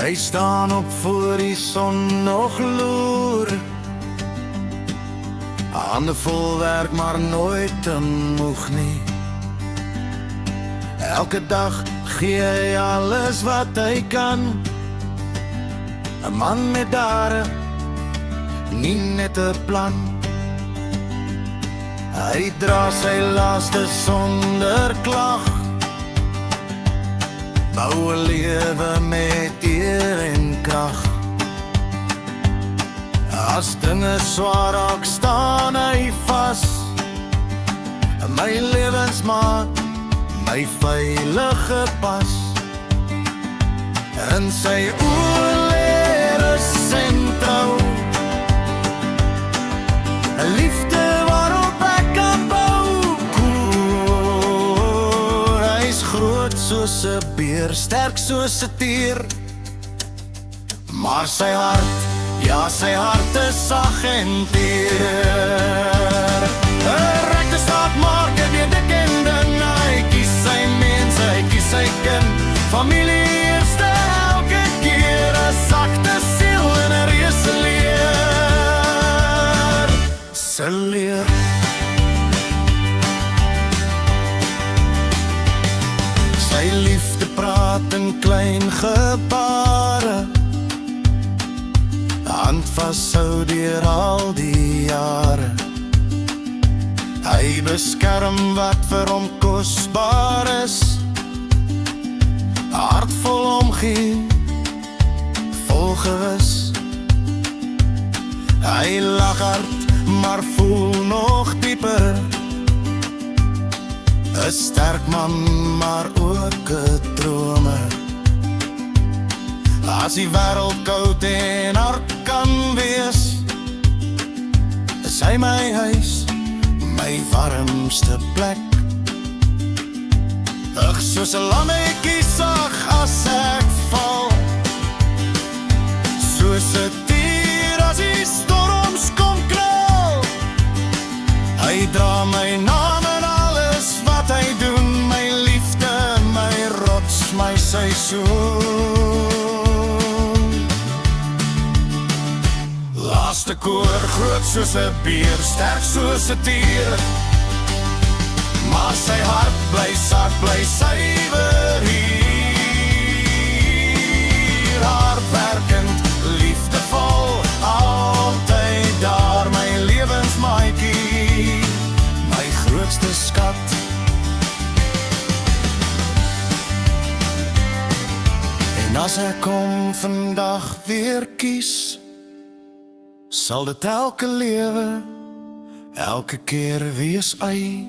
Hy staan op voor die son nog loer. Hande vol werk maar nooit te moeg nie. Elke dag gee hy alles wat hy kan. 'n man met dare, nie net 'n plan. Hy dra sy laaste sonder klag. Bou 'n lewe met eer en krag. As dinge swaar raak, staan hy vas. My lewensmaat, my veilige pas. In sy oorleer is en trou. 'n liefde waarop ek kan bou. Hy is groot soos 'n beer, sterk soos 'n tier. Maar sy hart, ja, sy hart is sag en teer. 'n regte staat maak en weer dik en dun. Hy kies sy mens, hy kies sy kind. Familie eerste elke keer. 'n sagte siel en 'n reuse leer. Sy leer. Sy liefde praat in klein gebare. Hand vashou deur al die jare. Hy beskerm wat vir hom kosbaar is. Hart vol omgee, vol gewis. Hy lag hard, maar voel nog dieper. 'n sterk man, maar ook 'n dromer. As die wêreld koud en hard kan wees, is hy my huis, my warmste plek. Ag, soos 'n lammetjie sag as ek val. Soos 'n dier as die storms kom knal. Hy dra my naam en alles wat hy doen. My liefde, my rots, my seisoen. Laaste koor, groot soos 'n beer, sterk soos 'n tier. Maar sy hart bly sag, bly suiwer hier. Hardwerkend, liefdevol, altyd daar. My lewensmaatjie, my grootste skat. En as ek hom vandag weer kies, sal dit elke lewe, elke keer wees hy.